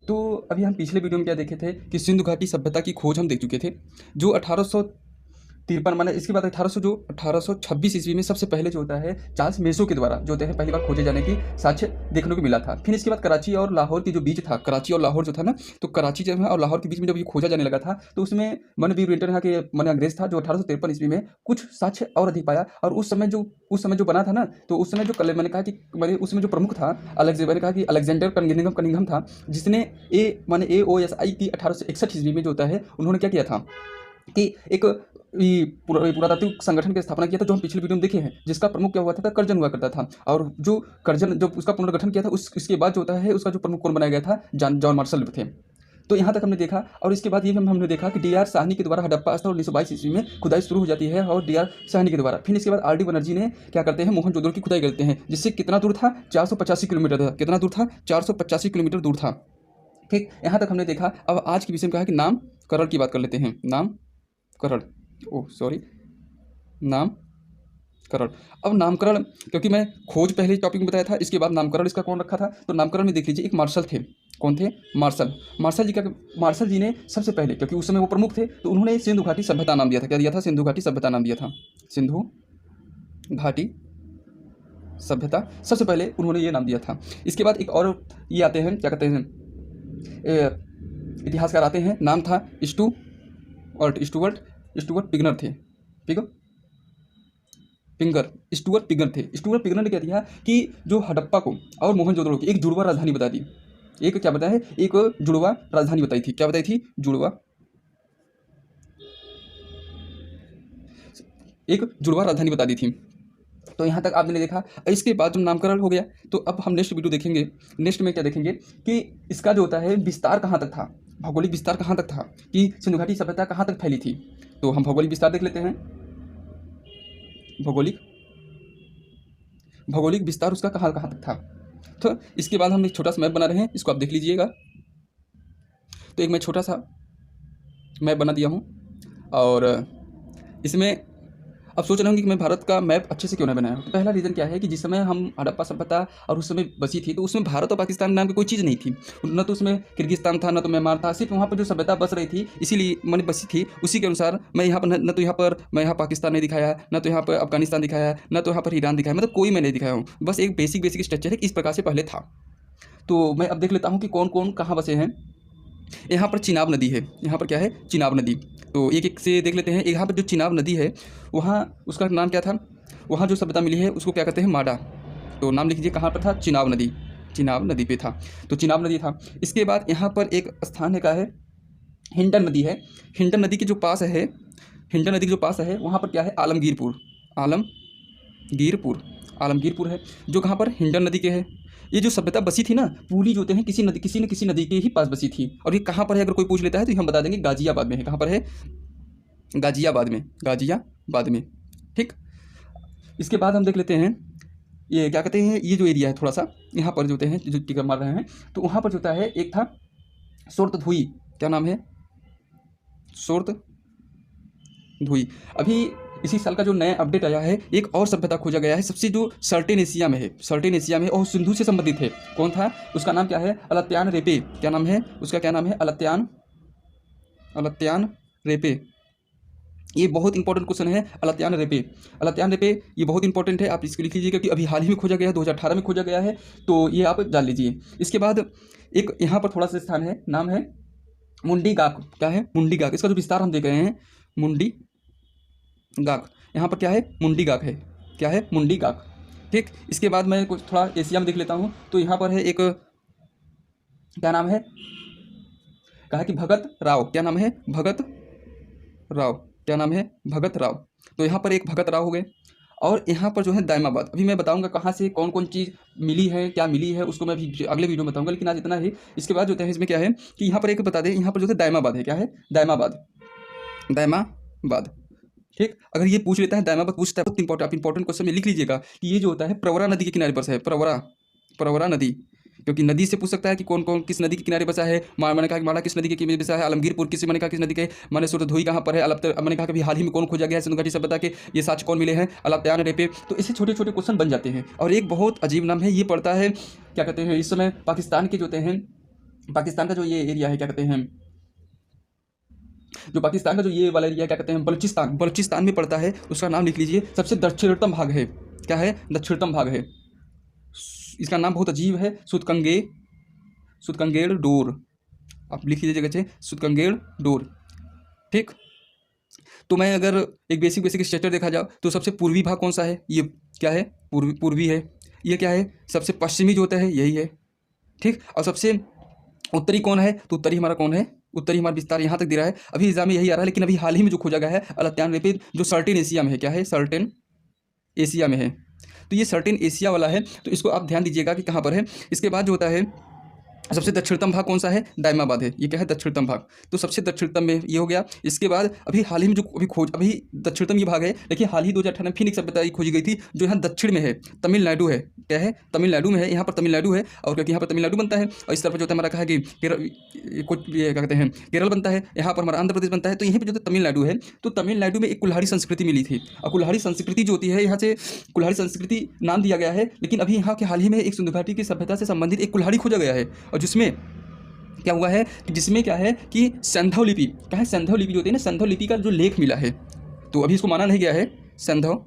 तो अभी हम पिछले वीडियो में क्या देखे थे कि सिंधु घाटी सभ्यता की खोज हम देख चुके थे, जो 1853 माने इसके बाद 1826 ईस्वी में सबसे पहले जो होता है चार्ल्स मेसो के द्वारा जो होते हैं पहली बार खोजे जाने की साक्ष्य देखने को मिला था। फिर इसके बाद कराची और लाहौर के जो बीच था, कराची और लाहौर जो था ना, तो कराची जो है और लाहौर के बीच में जब ये खोजा जाने लगा था तो उसमें मन वीर विंटर यहाँ के मन अंग्रेज था जो 1853 ईस्वी में कुछ साक्ष्य और अधिक पाया। और उस समय जो बना था ना, तो उस समय जो मैंने कहा कि मैंने उसमें जो प्रमुख था मैंने कहा कि अलेक्जेंडर कनिंघम था, जिसने AOSI की 1861 ईस्वी में जो होता है उन्होंने क्या किया था कि एक पुरातात्विक संगठन की स्थापना किया था, जो हम पिछले वीडियो में देखे हैं, जिसका प्रमुख क्या हुआ था कर्जन हुआ करता था। और जो कर्जन जब उसका पुनर्गठन किया था उसके बाद जो होता है उसका जो प्रमुख कौन बनाया गया था, जॉन मार्शल थे। तो यहाँ तक हमने देखा। और इसके बाद ये हमने देखा कि DR साहनी के द्वारा हड़प्पा स्थल 1922 ईस्वी में खुदाई शुरू हो जाती है और DR साहनी के द्वारा। फिर इसके बाद RD बनर्जी ने क्या करते हैं, मोहनजोदड़ो की खुदाई करते हैं, जिससे कितना दूर था, 485 किलोमीटर था। कितना दूर था, 485 किलोमीटर दूर था। ठीक, यहाँ तक हमने देखा। अब आज के विषय में कहा कि नामकरण की बात कर लेते हैं। नामकरण, नामकरण। अब नामकरण, क्योंकि मैं खोज पहले टॉपिक में बताया था, इसके बाद नामकरण इसका कौन रखा था, तो नामकरण में देख लीजिए एक मार्शल थे। कौन थे? मार्शल जी ने सबसे पहले, क्योंकि उस समय वो प्रमुख थे, तो उन्होंने सिंधु घाटी सभ्यता नाम दिया था। क्या दिया था? सिंधु घाटी सभ्यता नाम दिया था। सिंधु घाटी सभ्यता सबसे पहले उन्होंने ये नाम दिया था। इसके बाद एक और ये आते हैं, क्या कहते हैं, इतिहासकार आते हैं, नाम था स्टुअर्ट पिगनर थे। स्टुअर्ट पिगनर ने क्या दिया कि जो हड़प्पा को और मोहनजोदड़ो की एक जुड़वा राजधानी बता दी। एक क्या बताया है, एक जुड़वा राजधानी बताई थी। क्या बताई थी? एक जुड़वा राजधानी बता दी थी। तो यहाँ तक आपने देखा। इसके बाद जब नामकरण हो गया तो अब हम नेक्स्ट वीडियो देखेंगे। नेक्स्ट में क्या देखेंगे कि इसका जो होता है विस्तार कहाँ तक था, भौगोलिक विस्तार कहाँ तक था, कि सिंधु घाटी सभ्यता कहाँ तक फैली थी। तो हम भौगोलिक विस्तार देख लेते हैं। भौगोलिक विस्तार उसका कहाँ कहाँ तक था। तो इसके बाद हम एक छोटा सा मैप बना रहे हैं, इसको आप देख लीजिएगा। तो एक मैं छोटा सा मैप बना दिया हूँ, और इसमें अब सोच रहे होंगे कि मैं भारत का मैप अच्छे से क्यों नहीं बनाया हूँ। तो पहला रीज़न क्या है कि जिस समय हम हड़प्पा सभ्यता और उस समय बसी थी, तो उसमें भारत और पाकिस्तान नाम की कोई चीज़ नहीं थी। न तो उसमें किर्गिस्तान था, न तो म्यांमार था। सिर्फ वहाँ पर जो सभ्यता बस रही थी, इसीलिए मैंने बसी थी, उसी के अनुसार मैं यहाँ पर न तो यहाँ पर मैं यहाँ पाकिस्तान नहीं दिखाया, न तो यहाँ पर अफगानिस्तान दिखाया, न तो यहाँ पर ईरान दिखाया, मतलब कोई मैं नहीं दिखाया हूँ। बस एक बेसिक स्ट्रक्चर है कि इस प्रकार से पहले था। तो मैं अब देख लेता हूँ कि कौन कौन कहाँ बसे हैं। यहाँ पर चिनाब नदी है। यहाँ पर क्या है? चिनाब नदी। तो एक एक से देख लेते हैं। यहाँ पर जो चिनाब नदी है, वहाँ उसका नाम क्या था, वहाँ जो सभ्यता मिली है उसको क्या कहते हैं? माडा। तो नाम लिख लीजिए, कहाँ पर था? चिनाब नदी पे था। तो चिनाब नदी था। इसके बाद यहाँ पर एक स्थान है, क्या है? हिंडन नदी है। हिंडन नदी के जो पास है वहाँ पर क्या है? आलमगीरपुर है, जो कहाँ पर? हिंडन नदी के है। ये जो सभ्यता बसी थी ना, पूरी जो होते हैं किसी न किसी नदी के ही पास बसी थी। और ये कहाँ पर है, अगर कोई पूछ लेता है तो हम बता देंगे गाजियाबाद में है। कहाँ पर है? गाजियाबाद में। ठीक। इसके बाद हम देख लेते हैं, ये क्या कहते हैं, ये जो एरिया है थोड़ा सा यहाँ पर जो होते हैं, जो टिकर मार रहे हैं, तो वहाँ पर जो होता है एक था सोर्तधुई। क्या नाम है? सोर्तधुई। अभी इसी साल का जो नया अपडेट आया है, एक और सभ्यता खोजा गया है, सबसे जो सर्टेन एशिया में है और सिंधु से संबंधित है। कौन था? उसका नाम क्या है? अलत्यान रेपे। क्या नाम है उसका? क्या नाम है? अलत्यान रेपे। ये बहुत इंपॉर्टेंट क्वेश्चन है। अलत्यान रेपे ये बहुत इंपॉर्टेंट है, आप इसको लिख लीजिए, क्योंकि अभी हाल ही में खोजा गया है, 2018 में खोजा गया है, तो ये आप जान लीजिए। इसके बाद एक यहाँ पर थोड़ा सा स्थान है, नाम है मुंडी गाक। क्या है? मुंडी गाक। इसका जो विस्तार हम देख रहे हैं, मुंडी गाक। यहाँ पर क्या है? मुंडी गाक है। क्या है? मुंडी गाक। ठीक। इसके बाद मैं कुछ थोड़ा एशिया में देख लेता हूँ। तो यहाँ पर है एक, क्या नाम है, कहा कि भगत राव। क्या नाम है? भगत राव। तो यहाँ पर एक भगत राव हो गए। और यहाँ पर जो है दायमाबाद। अभी मैं बताऊंगा कहाँ से कौन कौन चीज़ मिली है, क्या मिली है, उसको मैं अभी अगले वीडियो में बताऊंगा, लेकिन आज इतना ही। इसके बाद जो है इसमें क्या है कि यहाँ पर एक बता दें, यहाँ पर जो है दायमाबाद है। क्या है? दायमाबाद। ठीक। अगर ये पूछ लेता है, दायमाबाद पूछता है, बहुत इंपॉर्टेंट क्वेश्चन में लिख लीजिएगा कि ये जो होता है प्रवरा नदी के किनारे पर है। प्रवरा नदी, क्योंकि नदी से पूछ सकता है कि कौन कौन किस नदी के किनारे बसा है। मैंने कहा कि माड़ा किस नदी के किनारे बसा है, आलमगीरपुर किस, मैंने कहा किस नदी के, मैंने सुरधुई कहाँ पर है, मैंने कहा कि हाल ही में कौन खोजा गया है सिंधु घाटी सभ्यता के, ये साक्ष्य कौन मिले हैं, अलत्यान रेपे। तो ऐसे छोटे छोटे क्वेश्चन बन जाते हैं। और एक बहुत अजीब नाम है, ये पड़ता है, क्या कहते हैं, इस समय पाकिस्तान के जो होते हैं पाकिस्तान का जो ये एरिया है क्या कहते हैं, जो पाकिस्तान का जो ये वाला एरिया क्या कहते हैं, बलूचिस्तान, बलूचिस्तान में पड़ता है। उसका नाम लिख लीजिए, सबसे दक्षिणतम भाग है। क्या है? दक्षिणतम भाग है। इसका नाम बहुत अजीब है, सुतकंगेड़ डोर। आप लिख लीजिए जगह से, सुतकंगेड़ डोर। ठीक। तो मैं अगर एक बेसिक बेसिक स्ट्रक्चर देखा जाओ तो सबसे पूर्वी भाग कौन सा है? ये क्या है? पूर्वी है। ये क्या है? सबसे पश्चिमी जो होता है यही है। ठीक। और सबसे उत्तरी कौन है? तो उत्तरी हमारा कौन है? उत्तरी हमारा विस्तार यहाँ तक दे रहा है। अभी एग्जाम में यही आ रहा है, लेकिन अभी हाल ही में जो खोजा गया है अलत्यान रेपिड, जो सर्टेन एशिया में है। क्या है? सर्टेन एशिया में है। तो ये सर्टेन एशिया वाला है, तो इसको आप ध्यान दीजिएगा कि कहाँ पर है। इसके बाद जो होता है सबसे दक्षिणतम भाग कौन सा है? दायमाबाद है। ये क्या है? दक्षिणतम भाग। तो सबसे दक्षिणतम में ये हो गया। इसके बाद अभी हाल ही में जो अभी दक्षिणतम ये भाग है, देखिए हाल ही 2018 में फिर एक सभ्यता खोजी गई थी जो यहाँ दक्षिण में है, तमिलनाडु है। क्या है? तमिलनाडु में है। यहाँ पर तमिलनाडु है, और क्योंकि यहाँ पर तमिलनाडु बनता है, और इस तरफ जो होता है हमारा कहा है कि कुछ ये क्या कहते हैं, केरल बनता है, यहाँ पर हमारा आंध्र प्रदेश बनता है। तो यहीं पर जो तमिलनाडु है, तो तमिलनाडु में एक कुल्हाड़ी संस्कृति मिली थी। और कुल्हाड़ी संस्कृति जो होती है, यहाँ से कुल्हाड़ी संस्कृति नाम दिया गया है। लेकिन अभी यहाँ के हाल ही में एक सिंधु घाटी की सभ्यता से संबंधित एक कुल्हाड़ी खोजा गया है, और जिसमें क्या हुआ है, जिसमें क्या है कि संधव लिपि, क्या है? संधव लिपि जो होती है ना, संधव लिपि का जो लेख मिला है, तो अभी इसको माना नहीं गया है। संधव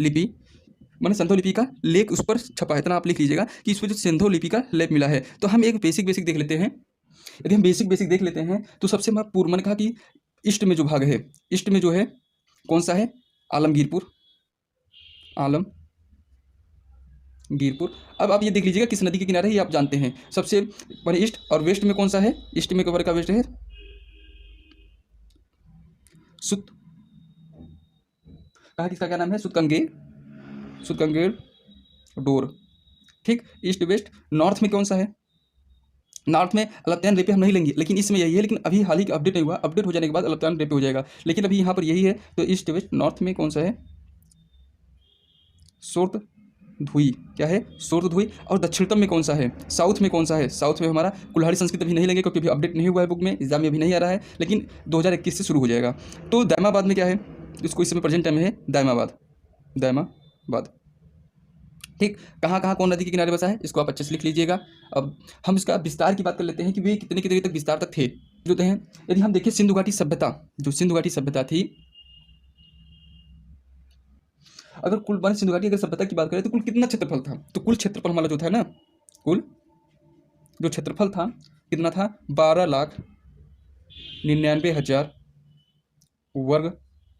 लिपि मैंने संधव लिपि का लेख उस पर छपा है, इतना आप लिख लीजिएगा कि इस पर जो संधव लिपि का लेख मिला है। तो हम एक बेसिक बेसिक देख लेते हैं। यदि हम बेसिक बेसिक देख लेते हैं तो सबसे हमारा पूर्व, मैंने कहा कि ईस्ट में जो भाग है, ईस्ट में जो है कौन सा है? आलमगीरपुर, गिरपुर। अब आप ये देख लीजिएगा किस नदी के किनारे है, ये आप जानते हैं। सबसे मैंने ईस्ट और वेस्ट में कौन सा है? ईस्ट में कवर का वेस्ट है सुत, कहा किसका क्या नाम है? सुतकंगेड़ डोर। ठीक। East west. नॉर्थ में कौन सा है? नॉर्थ में अलत्यान रेपे हम नहीं लेंगे, लेकिन इसमें यही है। लेकिन अभी हाल ही अपडेट नहीं हुआ, अपडेट हो जाने के बाद अलत्यान रेपे हो जाएगा, लेकिन अभी यहाँ पर यही है। तो ईस्ट वेस्ट नॉर्थ में कौन सा है? सोर्त धुई। क्या है? सोर्त धुई। और दक्षिणतम में कौन सा है? साउथ में कौन सा है? साउथ में हमारा कुल्हाड़ी संस्कृत अभी नहीं लेंगे, क्योंकि अभी अपडेट नहीं हुआ है बुक में, एग्जाम में अभी नहीं आ रहा है, लेकिन 2021 से शुरू हो जाएगा। तो दायमाबाद में क्या है? इसको इस समय प्रेजेंट टाइम में है दायमाबाद। ठीक। कहाँ कहाँ कौन नदी के किनारे बसा है, इसको आप अच्छे से लिख लीजिएगा। अब हम इसका विस्तार की बात कर लेते हैं कि वे कितने की देर तक विस्तार तक थे जो हैं। यदि हम देखें सिंधु घाटी सभ्यता, जो सिंधु घाटी सभ्यता थी, अगर कुल मान सिंधु घाटी अगर सभ्यता की बात करें तो कुल कितना क्षेत्रफल था? तो कुल क्षेत्रफल हमारा जो था ना, कुल जो क्षेत्रफल था कितना था? 12,99,000 वर्ग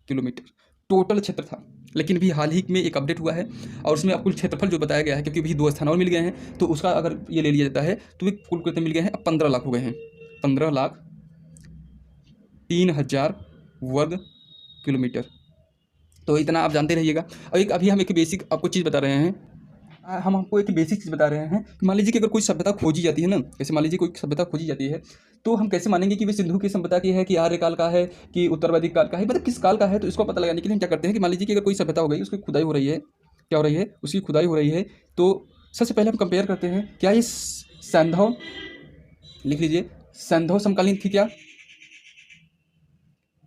किलोमीटर टोटल क्षेत्र था। लेकिन भी हाल ही में एक अपडेट हुआ है, और उसमें अब कुल क्षेत्रफल जो बताया गया है, क्योंकि भी 2 स्थान और मिल गए हैं, तो उसका अगर ये ले लिया जाता है तो ये कुल कितने मिल गए हैं? अब 15 लाख हो गए हैं। 15,03,000 वर्ग किलोमीटर। तो इतना आप जानते रहिएगा। और एक अभी हम एक बेसिक आपको चीज़ बता रहे हैं, हम आपको एक बेसिक चीज़ बता रहे हैं कि मान लीजिए कि अगर कोई सभ्यता खोजी जाती है ना, जैसे मान लीजिए कोई सभ्यता खोजी जाती है, तो हम कैसे मानेंगे कि वे सिंधु की सभ्यता की है, कि आर्यकाल का है, कि उत्तरवैदिक काल का है, मतलब किस काल का है? तो इसको पता लगाने के लिए हम क्या करते हैं कि मान लीजिए कि अगर कोई सभ्यता हो गई, उसकी खुदाई हो रही है, क्या हो रही है? उसकी खुदाई हो रही है। तो सबसे पहले हम कंपेयर करते हैं, क्या ये संधव, लिख लीजिए, संधव समकालीन थी क्या?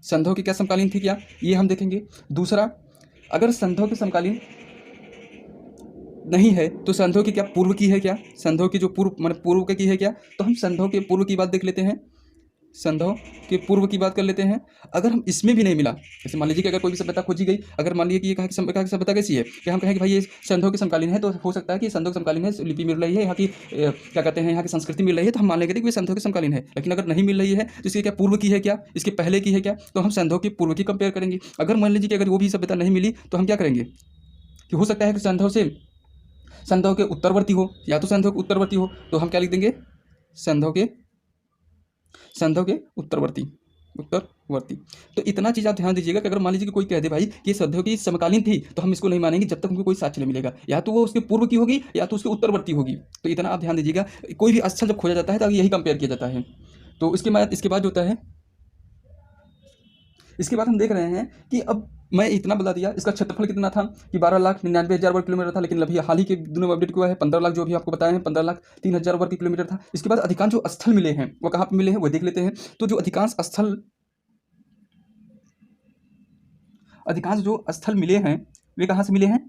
संधव की क्या समकालीन थी क्या? ये हम देखेंगे। दूसरा, अगर संधव के समकालीन नहीं है तो संधव की क्या पूर्व की है क्या? संधव की जो पूर्व माने पूर्व की है क्या? तो हम संधव के पूर्व की बात देख लेते हैं, संधव के पूर्व की बात कर लेते हैं। अगर हम इसमें भी नहीं मिला, जैसे मान लीजिए कि अगर कोई भी सभ्यता खोजी गई, अगर मान लीजिए कि ये कहा कि सभ्यता कैसी है, कि हम कहें कि भाई ये संधव के समकालीन है, तो हो सकता है कि संधव के समकालीन है, लिपि मिल रही है, यहाँ की क्या कहते हैं, यहाँ की संस्कृति मिल रही है, तो हम मान लेंगे कि ये संधव के समकालीन है। लेकिन अगर नहीं मिल रही है तो इसकी क्या पूर्व की है क्या? इसके पहले की है क्या? तो हम संधव की पूर्व की कंपेयर करेंगे। अगर मान लीजिए कि अगर वो भी सभ्यता नहीं मिली तो हम क्या करेंगे कि हो सकता है कि संधव के उत्तरवर्ती हो, या तो संधव के उत्तरवर्ती हो, तो हम क्या लिख देंगे? संधव के उत्तरवर्ती। तो इतना चीज़ आप ध्यान दीजिएगा कि अगर मान लीजिए कि कोई कह दे भाई कि संधव की समकालीन थी, तो हम इसको नहीं मानेंगे जब तक हमको कोई साक्ष्य नहीं मिलेगा, या तो वो उसके पूर्व की होगी या तो उसके उत्तरवर्ती होगी। तो इतना आप ध्यान दीजिएगा। कोई भी स्थल जब खोजा जाता है तो यही कंपेयर किया जाता है। तो इसके बाद होता है, इसके बाद हम देख रहे हैं कि अब मैं इतना बता दिया, इसका क्षेत्रफल कितना था कि 12,99,000 वर्ग किलोमीटर था। लेकिन अभी हाल ही के दिनों में अपडेट हुआ है 15 लाख, जो अभी आपको बताए हैं 15,03,000 वर्ग किलोमीटर था। इसके बाद अधिकांश जो स्थल मिले हैं वो कहाँ पर मिले हैं वो देख लेते हैं। तो जो अधिकांश जो स्थल मिले हैं वे कहाँ से मिले हैं?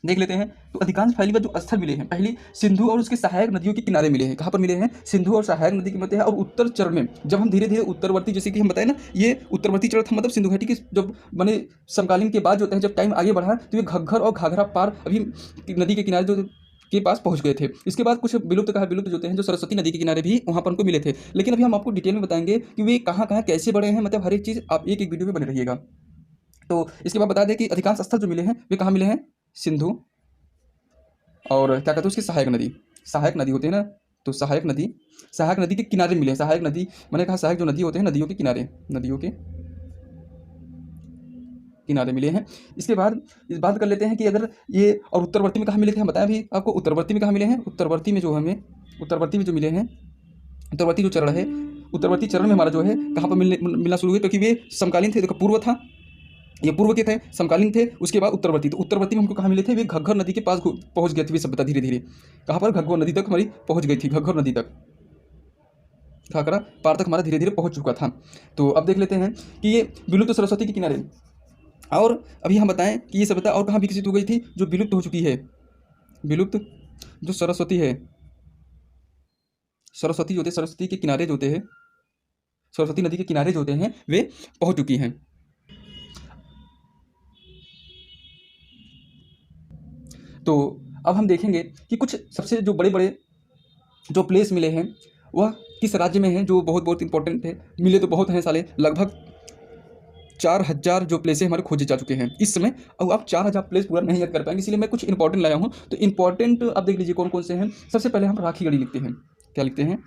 देख लेते हैं। तो अधिकांश फैली जो स्थल मिले हैं, पहली सिंधु और उसके सहायक नदियों के किनारे मिले हैं। कहाँ पर मिले हैं? सिंधु और सहायक नदी के मध्य है। और उत्तर चरण में जब हम धीरे धीरे उत्तरवर्ती, जैसे कि हम बताए ना, ये उत्तरवर्ती चरण था, मतलब सिंधु घाटी की जब बने समकालीन के बाद जो होता है, जब टाइम आगे बढ़ा तो ये घग्गर और घाघरा पार अभी नदी के किनारे जो के पास पहुंच गए थे। इसके बाद कुछ विलुप्त जो होते हैं, जो सरस्वती नदी के किनारे भी वहाँ पर उनको मिले थे। लेकिन अभी हम आपको डिटेल में बताएंगे कि वे कहाँ कहाँ कैसे बड़े हैं, मतलब हर एक चीज़ आप एक एक वीडियो में बने रहिएगा। तो इसके बाद बता दें कि अधिकांश स्थल जो मिले हैं वे कहाँ मिले हैं? सिंधु और क्या कहते हैं उसकी सहायक नदी होती है ना, तो सहायक नदी के किनारे मिले हैं। सहायक नदी, मैंने कहा सहायक जो नदी होते हैं, नदियों के किनारे मिले हैं। इसके बाद इस बात कर लेते हैं कि अगर ये और उत्तरवर्ती में कहाँ मिले थे, हम बताएं अभी आपको उत्तरवर्ती में कहाँ मिले हैं। उत्तरवर्ती में जो मिले हैं, उत्तरवर्ती जो चरण है, उत्तरवर्ती चरण में हमारा जो है कहाँ पर मिलना शुरू हुए, क्योंकि वे समकालीन थे। देखो पूर्व था, ये पूर्व के थे, समकालीन थे। उसके बाद उत्तरवर्ती, तो उत्तरवर्ती में हमको कहाँ मिले थे? वे घग्गर नदी के पास पहुँच गए थे वे सभ्यता धीरे धीरे। कहाँ पर? घग्गर नदी तक हमारी पहुँच गई थी, घग्गर नदी तक, घाघरा पार तक हमारा धीरे धीरे पहुँच चुका था। तो अब देख लेते हैं कि ये विलुप्त सरस्वती के किनारे, और अभी हम बताएं कि ये सभ्यता और कहाँ विकसित हो गई थी जो विलुप्त हो चुकी है। विलुप्त जो सरस्वती है, सरस्वती जो होते हैं, सरस्वती के किनारे जो होते हैं, सरस्वती नदी के किनारे जो होते हैं वे पहुँच चुकी हैं। तो अब हम देखेंगे कि कुछ सबसे जो बड़े बड़े जो प्लेस मिले हैं वह किस राज्य में हैं, जो बहुत बहुत इंपॉर्टेंट है। मिले तो बहुत हैं साले, लगभग 4000 जो प्लेसें हमारे खोजे जा चुके हैं इस समय। अब आप 4000 प्लेस पूरा नहीं याद कर पाएंगे, इसलिए मैं कुछ इंपॉर्टेंट लाया हूँ। तो इंपॉर्टेंट आप देख लीजिए कौन कौन से हैं। सबसे पहले हम राखी गढ़ी लिखते हैं। क्या लिखते हैं?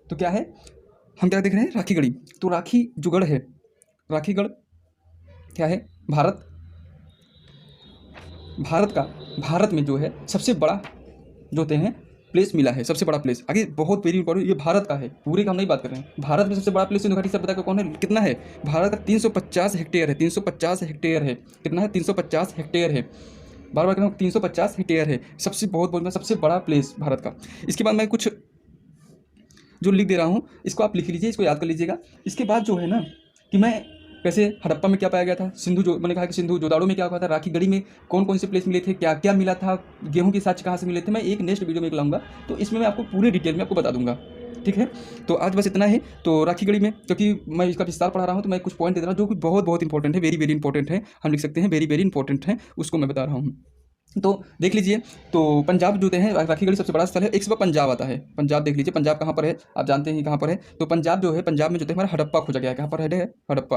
तो क्या है, हम क्या देख रहे हैं? राखी गढ़ी। तो राखी जो गढ़ है, राखी गढ़ क्या है? भारत में जो है सबसे बड़ा जो होते हैं प्लेस मिला है, सबसे बड़ा प्लेस। आगे बहुत वेरी इंपॉर्टेंट, ये भारत का है, पूरे का हम नहीं बात कर रहे हैं। भारत में सबसे बड़ा प्लेस सिंधु घाटी सभ्यता का कौन है? कितना है? भारत का 350 हेक्टेयर है। 350 हेक्टेयर है। कितना है? 350 हेक्टेयर है। बार बार कह रहा हूँ, 350 हेक्टेयर है। सबसे बहुत सबसे बड़ा प्लेस भारत का। इसके बाद मैं कुछ जो लिख दे रहा हूँ इसको आप लिख लीजिए, इसको याद कर लीजिएगा। इसके बाद जो है ना कि मैं कैसे हड़प्पा में क्या पाया गया था, सिंधु जो मैंने कहा कि सिंधु जोदाड़ो में क्या हुआ था, राखी गढ़ी में कौन कौन से प्लेस मिले थे, क्या क्या मिला था, गेहूं के साथ कहाँ से मिले थे, मैं एक नेक्स्ट वीडियो में लाऊंगा। तो इसमें मैं आपको पूरी डिटेल में आपको बता दूंगा, ठीक है। तो आज बस इतना ही। तो राखी गढ़ी में क्योंकि मैं इसका विस्तार पढ़ा रहा हूँ तो मैं कुछ पॉइंट दे रहा हूँ जो कि बहुत बहुत इंपॉर्टेंट है, वेरी वेरी इंपॉर्टेंट है, हम लिख सकते हैं वेरी वेरी इंपॉर्टेंट है, उसको मैं बता रहा हूँ। तो देख लीजिए, तो पंजाब जो हैं, राखी गढ़ी सबसे बड़ा स्थल है। एक सब पंजाब आता है, पंजाब देख लीजिए, पंजाब कहाँ पर है आप जानते हैं कहाँ पर है। तो पंजाब जो है, पंजाब में जो है हमारा हड़प्पा खोजा गया है। कहाँ पर है? हड़प्पा,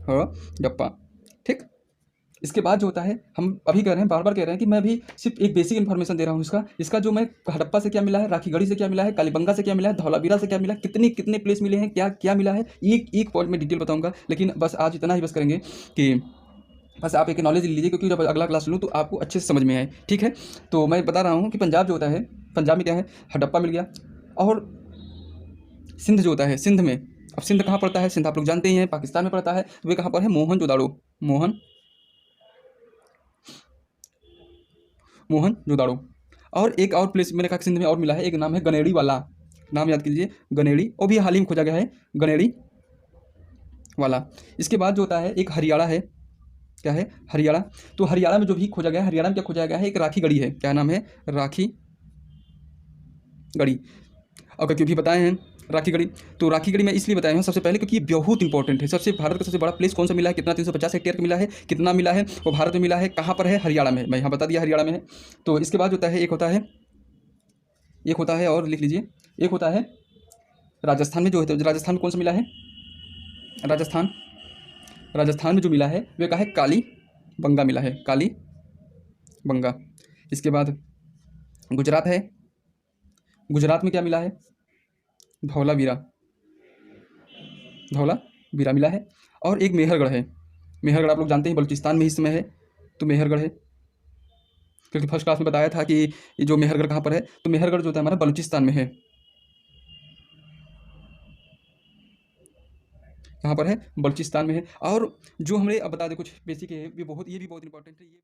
हड़प्पा, ठीक। इसके बाद जो होता है, हम अभी कह रहे हैं, बार बार कह रहे हैं कि मैं अभी सिर्फ एक बेसिक इन्फॉर्मेशन दे रहा हूँ इसका जो मैं हड़प्पा से क्या मिला है, राखी गढ़ी से क्या मिला है, कालीबंगा से क्या मिला है, धौलावीरा से क्या मिला है, कितने कितने प्लेस मिले हैं, क्या क्या मिला है, एक एक पॉइंट में डिटेल बताऊंगा। लेकिन बस आज इतना ही बस करेंगे कि बस आप एक नॉलेज लीजिए, क्योंकि जब अगला क्लास लूँ तो आपको अच्छे से समझ में आए, ठीक है। तो मैं बता रहा हूँ कि पंजाब जो होता है, पंजाब में क्या है, हड़प्पा मिल गया। और सिंध जो होता है, सिंध में, अब सिंध कहाँ पड़ता है? सिंध आप लोग जानते ही हैं, पाकिस्तान में पड़ता है। तो वे कहाँ पर है? मोहनजोदाड़ो। और एक और प्लेस मैंने कहा सिंध में और मिला है, एक नाम है गनेड़ी वाला, नाम याद कीजिए, गनेड़ी, और भी हाल ही में खोजा गया है, गनेड़ी वाला। इसके बाद जो होता है एक हरियाणा है, क्या है? हरियाणा। तो हरियाणा में जो भी खोजा गया है, हरियाणा में क्या खोजा गया है? एक राखी गढ़ी है। क्या नाम है? राखी गढ़ी। और क्योंकि भी बताए हैं राखी गढ़ी, तो राखी गढ़ी मैं इसलिए बताया हूँ सबसे पहले क्योंकि ये बहुत इंपॉर्टेंट है। सबसे भारत का सबसे बड़ा प्लेस कौन सा मिला है, कितना? 350 हेक्टेयर का मिला है। कितना मिला है? वो भारत में मिला है। कहाँ पर है? हरियाणा में। मैं यहाँ बता दिया हरियाणा में है। तो इसके बाद होता है, एक होता है और लिख लीजिए, एक होता है राजस्थान में। जो है राजस्थान में कौन सा मिला है? राजस्थान में जो मिला है वे कहा है काली बंगा मिला है, काली बंगा। इसके बाद गुजरात है, गुजरात में क्या मिला है? धौलावीरा मिला है। और एक मेहरगढ़ है, मेहरगढ़ आप लोग जानते हैं बलूचिस्तान में इस समय है, तो मेहरगढ़ है। क्योंकि फर्स्ट क्लास में बताया था कि जो मेहरगढ़ कहाँ पर है, तो मेहरगढ़ जो होता है हमारा बलूचिस्तान में है। कहाँ पर है? बलूचिस्तान में है। और जो हमने अब बता दें कुछ बेसिक है, ये भी बहुत इंपॉर्टेंट है ये।